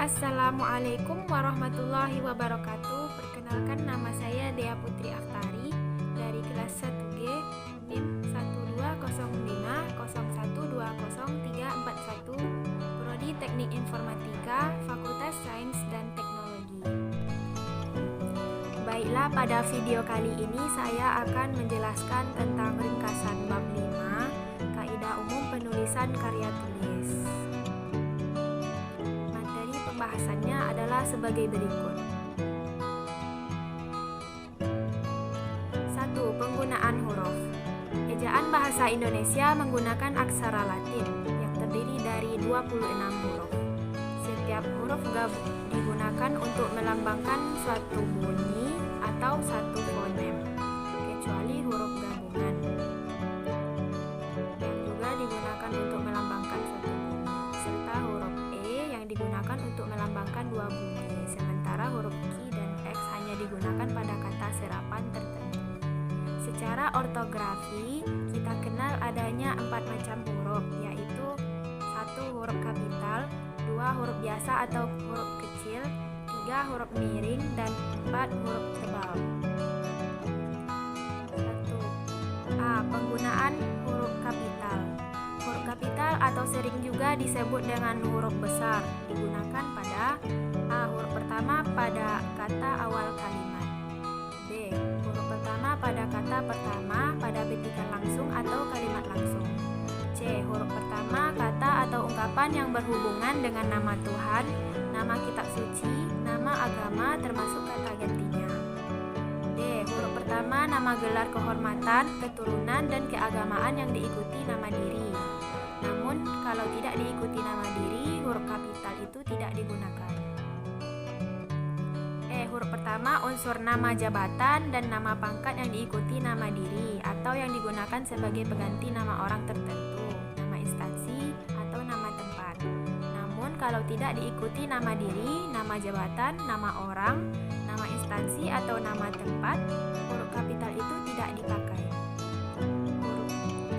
Assalamualaikum warahmatullahi wabarakatuh. Perkenalkan, nama saya Dea Putri Aftari dari kelas 1G NIM 1205001203441, Prodi Teknik Informatika, Fakultas Sains dan Teknologi. Baiklah, pada video kali ini saya akan menjelaskan tentang ringkasan bab 5, kaidah umum penulisan karya tulis. Pembahasannya adalah sebagai berikut. 1. Penggunaan huruf. Ejaan bahasa Indonesia menggunakan aksara Latin yang terdiri dari 26 huruf. Setiap huruf digunakan untuk melambangkan suatu bunyi atau satu fonem, kecuali huruf gabungan yang juga digunakan untuk melambangkan suatu bunyi, serta huruf digunakan untuk melambangkan dua bunyi, sementara huruf Q dan X hanya digunakan pada kata serapan tertentu. Secara ortografi, kita kenal adanya 4 macam huruf, yaitu 1 huruf kapital, 2 huruf biasa atau huruf kecil, 3 huruf miring, dan 4 huruf tebal. 1. A. Penggunaan huruf kapital. Huruf kapital atau sering juga disebut dengan huruf besar digunakan pada A. Huruf pertama pada kata awal kalimat. B. Huruf pertama pada kata pertama pada petikan langsung atau kalimat langsung. C. Huruf pertama kata atau ungkapan yang berhubungan dengan nama Tuhan, nama kitab suci, nama agama termasuk kata gantinya. D. Huruf pertama nama gelar kehormatan, keturunan, dan keagamaan yang diikuti nama diri. Namun, kalau tidak diikuti nama diri, huruf kapital itu tidak digunakan. Huruf pertama unsur nama jabatan dan nama pangkat yang diikuti nama diri atau yang digunakan sebagai pengganti nama orang tertentu, nama instansi, atau nama tempat. Namun, kalau tidak diikuti nama diri, nama jabatan, nama orang, nama instansi, atau nama tempat, huruf kapital itu tidak dipakai.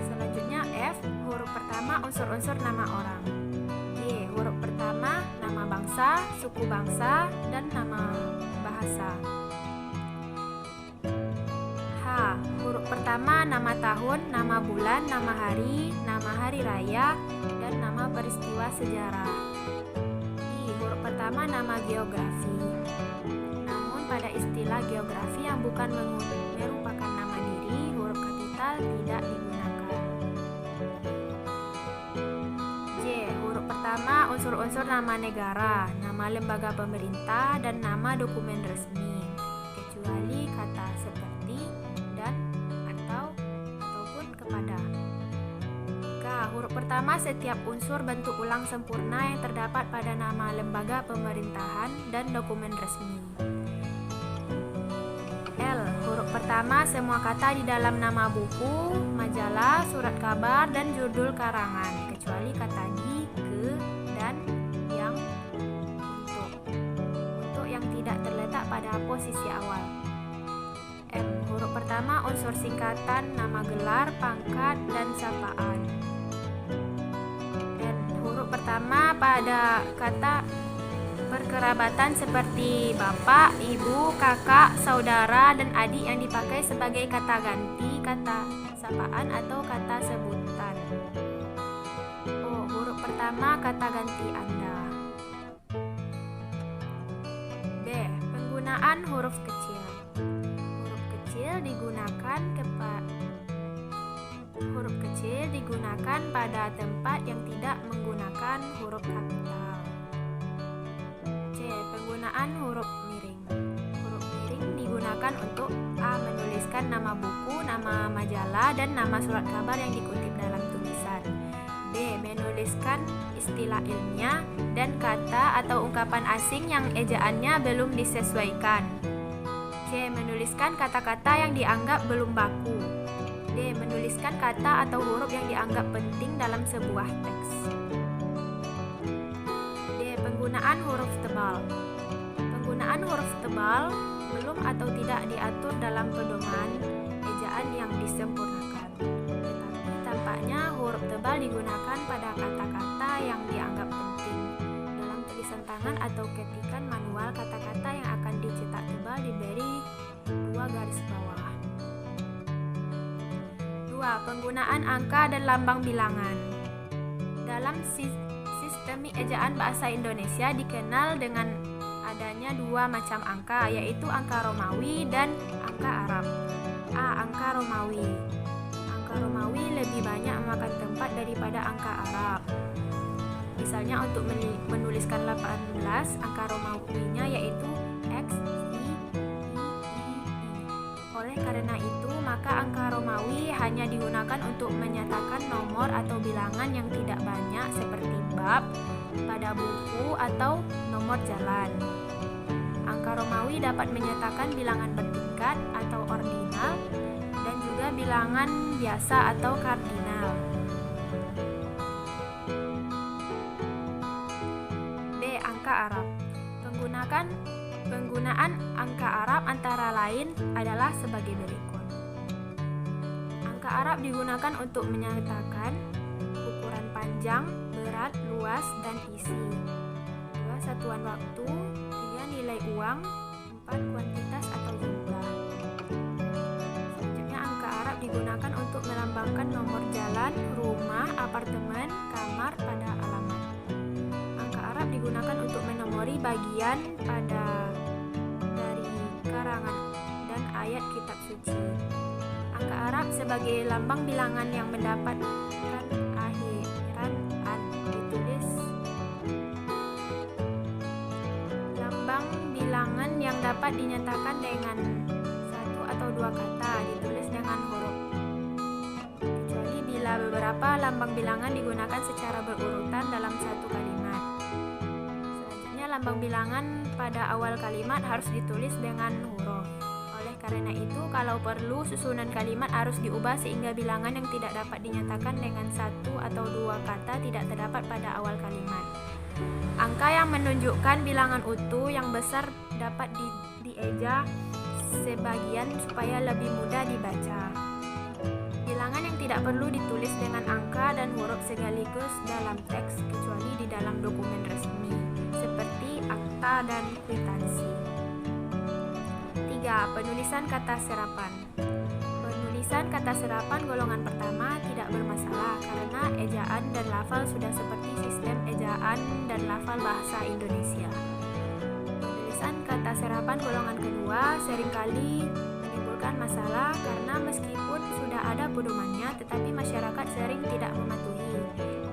Selanjutnya F. Huruf pertama unsur-unsur nama orang. G. Huruf pertama nama bangsa, suku bangsa, dan nama bahasa. H. Huruf pertama nama tahun, nama bulan, nama hari raya, dan nama peristiwa sejarah. I. Huruf pertama nama geografi. Namun pada istilah geografi yang bukan merupakan nama diri, huruf kapital tidak digunakan. Pertama, unsur-unsur nama negara, nama lembaga pemerintah, dan nama dokumen resmi, kecuali kata seperti, dan, ataupun kepada. K. Huruf pertama setiap unsur bentuk ulang sempurna yang terdapat pada nama lembaga pemerintahan dan dokumen resmi. L. Huruf pertama semua kata di dalam nama buku, majalah, surat kabar, dan judul karangan, kecuali kata di, ke, dan yang, untuk yang tidak terletak pada posisi awal. M. Huruf pertama unsur singkatan nama gelar, pangkat, dan sapaan. N. Huruf pertama pada kata perkerabatan seperti bapak, ibu, kakak, saudara, dan adik yang dipakai sebagai kata ganti, kata sapaan, atau kata sebutan. O. Huruf pertama kata ganti Anda. B. Penggunaan huruf kecil. Huruf kecil digunakan pada tempat yang tidak menggunakan huruf kapital. C. Penggunaan huruf miring. Huruf miring digunakan untuk A. Menuliskan nama buku, nama majalah, dan nama surat kabar yang dikutip dalam tulisan. B. Menuliskan istilah ilmiah dan kata atau ungkapan asing yang ejaannya belum disesuaikan. C. Menuliskan kata-kata yang dianggap belum baku. D. Menuliskan kata atau huruf yang dianggap penting dalam sebuah teks. D. Penggunaan huruf tebal. Penggunaan huruf tebal belum atau tidak diatur dalam pedoman ejaan yang disempurnakan. Tetapi tampaknya huruf tebal digunakan pada kata-kata yang dianggap penting dalam tulisan tulisan tangan atau ketikan manual, kata-kata yang akan dicetak tebal diberi 2 garis bawah. 2. Penggunaan angka dan lambang bilangan. Dalam sistemik ejaan bahasa Indonesia dikenal dengan adanya 2 macam angka, yaitu angka Romawi dan angka Arab. A. Angka Romawi. Angka Romawi lebih banyak memakan tempat daripada angka Arab. Misalnya untuk menuliskan 18, angka Romawinya yaitu X, I, I. Oleh karena itu, maka angka Romawi hanya digunakan untuk menyatakan nomor atau bilangan yang tidak banyak seperti bab pada buku atau nomor jalan. Angka Romawi dapat menyatakan bilangan bertingkat atau ordinal dan juga bilangan biasa atau kardinal. B. Angka Arab. Penggunaan angka Arab antara lain adalah sebagai berikut. Angka Arab digunakan untuk menyatakan ukuran panjang, berat, luas, dan isi. 2. Satuan waktu. 3. Nilai uang. 4. Kuantitas atau jumlah. Selanjutnya angka Arab digunakan untuk melambangkan nomor jalan, rumah, apartemen, kamar pada alamat. Angka Arab digunakan untuk menomori bagian dari karangan dan ayat kitab suci. Angka Arab sebagai lambang bilangan yang mendapatkan akhiran an ditulis. Lambang bilangan yang dapat dinyatakan dengan 1 atau 2 kata ditulis dengan huruf, kecuali bila beberapa lambang bilangan digunakan secara berurutan dalam satu kalimat. Selanjutnya, lambang bilangan pada awal kalimat harus ditulis dengan huruf. Oleh karena itu, kalau perlu, susunan kalimat harus diubah sehingga bilangan yang tidak dapat dinyatakan dengan 1 atau 2 kata tidak terdapat pada awal kalimat. Angka yang menunjukkan bilangan utuh yang besar dapat dieja sebagian supaya lebih mudah dibaca. Bilangan yang tidak perlu ditulis dengan angka dan huruf sekaligus dalam teks kecuali di dalam dokumen resmi seperti akta dan kwitansi. 3. Penulisan kata serapan. Penulisan kata serapan golongan pertama tidak bermasalah karena ejaan dan lafal sudah seperti sistem ejaan dan lafal bahasa Indonesia. Penulisan kata serapan golongan kedua seringkali menimbulkan masalah karena meskipun sudah ada pedomannya tetapi masyarakat sering tidak mematuhi.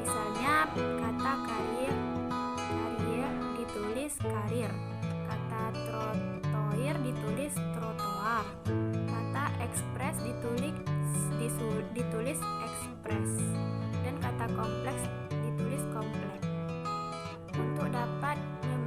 Misalnya kata karir ditulis karir, kata trotoir ditulis trotoar, kata ekspres ditulis ekspres, dan kata kompleks ditulis kompleks. Untuk dapat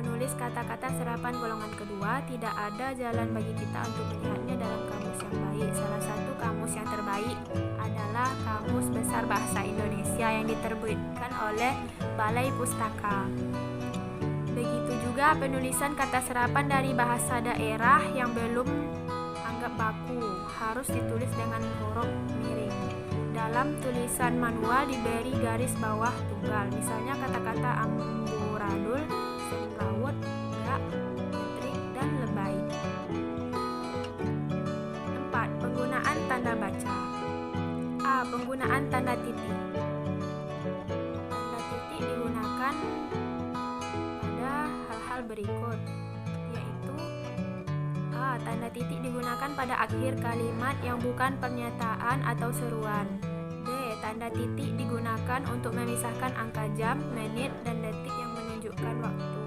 menulis kata-kata serapan golongan kedua, tidak ada jalan bagi kita untuk melihatnya dalam kamus yang baik. Salah satu kamus yang terbaik adalah Kamus Besar Bahasa Indonesia yang diterbitkan oleh Balai Pustaka. Begitu juga penulisan kata serapan dari bahasa daerah yang belum anggap baku harus ditulis dengan huruf miring. Dalam tulisan manual diberi garis bawah tunggal. Misalnya kata-kata amburadul, semrawut, gak, metrik, dan lebay. 4. Penggunaan tanda baca. A. Penggunaan tanda titik. Tanda titik digunakan pada hal-hal berikut, yaitu A. Tanda titik digunakan pada akhir kalimat yang bukan pernyataan atau seruan. B. Tanda titik digunakan untuk memisahkan angka jam, menit, dan detik yang menunjukkan waktu.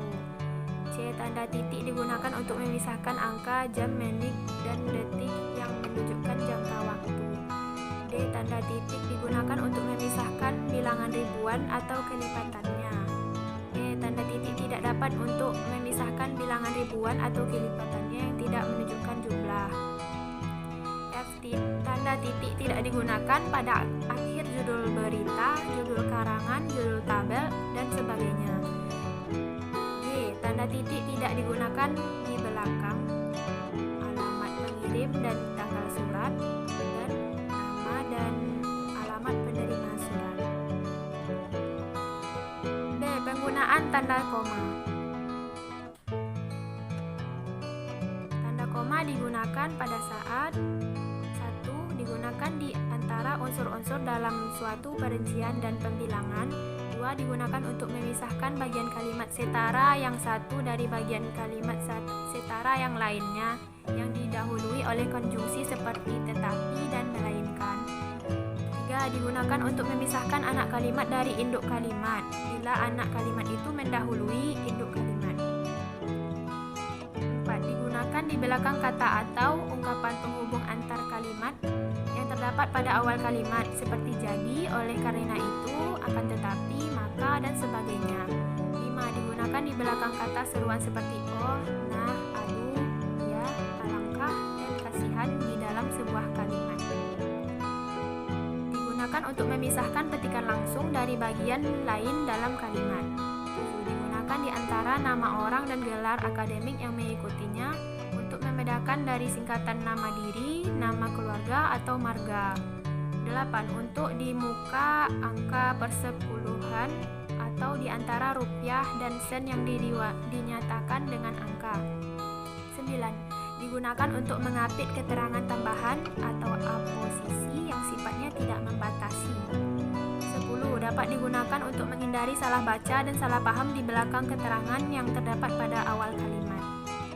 C. Tanda titik digunakan untuk memisahkan angka jam, menit, dan detik yang menunjukkan jangka waktu. D. Tanda titik digunakan untuk memisahkan bilangan ribuan atau kelipatannya. E. Tanda titik tidak dapat untuk memisahkan bilangan ribuan atau kelipatannya yang tidak menunjukkan jumlah. F. Tanda titik tidak digunakan pada akhir judul berita, judul karangan, judul tabel, dan sebagainya. G. Tanda titik tidak digunakan di belakang alamat pengirim dan tanggal surat, dan nama dan alamat penerima surat. B. Penggunaan tanda koma. digunakan pada saat 1. Digunakan di antara unsur-unsur dalam suatu perincian dan pembilangan. 2. Digunakan untuk memisahkan bagian kalimat setara yang satu dari bagian kalimat setara yang lainnya yang didahului oleh konjungsi seperti tetapi dan melainkan. 3. Digunakan untuk memisahkan anak kalimat dari induk kalimat bila anak kalimat itu mendahului induk kalimat. 4. Digunakan di belakang kata atau ungkapan penghubung antar kalimat yang terdapat pada awal kalimat seperti jadi, oleh karena itu, akan tetapi, maka, dan sebagainya. 5. Digunakan di belakang kata seruan seperti oh, nah, aduh, ya, alangkah, dan kasihan di dalam sebuah kalimat. Digunakan untuk memisahkan petikan langsung dari bagian lain dalam kalimat. 7. Digunakan di antara nama orang dan gelar akademik yang mengikutinya untuk membedakan dari singkatan nama diri, nama keluarga, atau marga. 8. Untuk di muka angka persepuluhan atau di antara rupiah dan sen yang dinyatakan dengan angka. 9. Digunakan untuk mengapit keterangan tambahan atau aposisi yang sifatnya tidak membatasi. 10. Dapat digunakan untuk menghindari salah baca dan salah paham di belakang keterangan yang terdapat pada awal kalimat.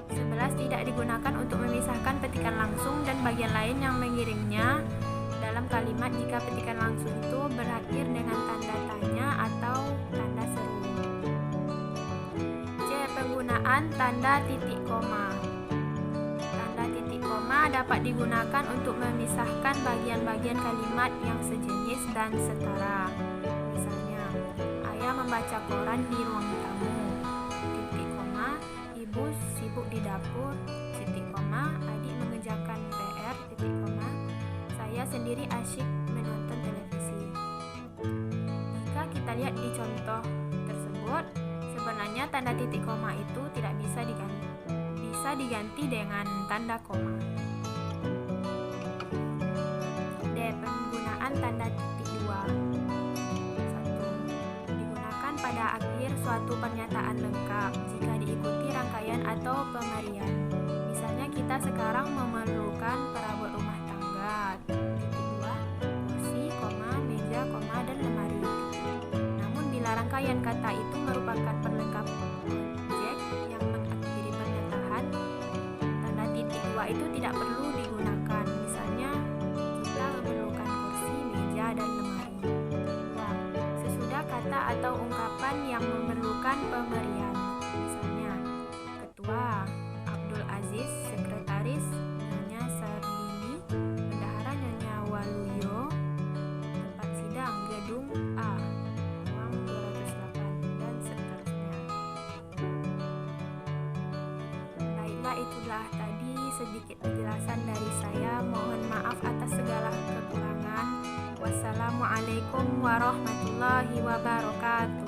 11. Tidak digunakan untuk memisahkan petikan langsung dan bagian lain yang mengiringnya dalam kalimat jika petikan langsung itu berakhir dengan tanda tanya atau tanda seru. C. Penggunaan tanda titik koma. Tanda titik koma dapat digunakan untuk memisahkan bagian-bagian kalimat yang sejenis dan setara. Misalnya, ayah membaca koran di ruang tamu. Titik koma, ibu sibuk di dapur. Titik koma, adik mengerjakan PR. Titik koma, saya sendiri asyik menonton televisi. Jika kita lihat di contoh tersebut, sebenarnya tanda titik koma itu tidak bisa diganti dengan tanda koma. D. Penggunaan tanda titik dua. 1. Digunakan pada akhir suatu pernyataan lengkap jika diikuti rangkaian atau pemarian. Misalnya kita sekarang memerlukan perabot rumah tangga. Titik 2. Kursi, meja, dan lemari. Namun bila rangkaian kata itu merupakan pelengkap objek yang mengakhiri pernyataan, tanda titik 2 itu tidak perlu digunakan. Misalnya kita memerlukan kursi, meja, dan lemari. 2. Sesudah kata atau ungkapan yang memerlukan pemberian. Misalnya ketua, Abdul Aziz, sekretaris Nyonya Sarbini, bendahara Nyonya Waluyo, tempat sidang gedung A, ruang 208, dan seterusnya. Baiklah, itulah tadi sedikit penjelasan dari saya. Mohon maaf atas segala kekurangan. Wassalamualaikum warahmatullahi wabarakatuh.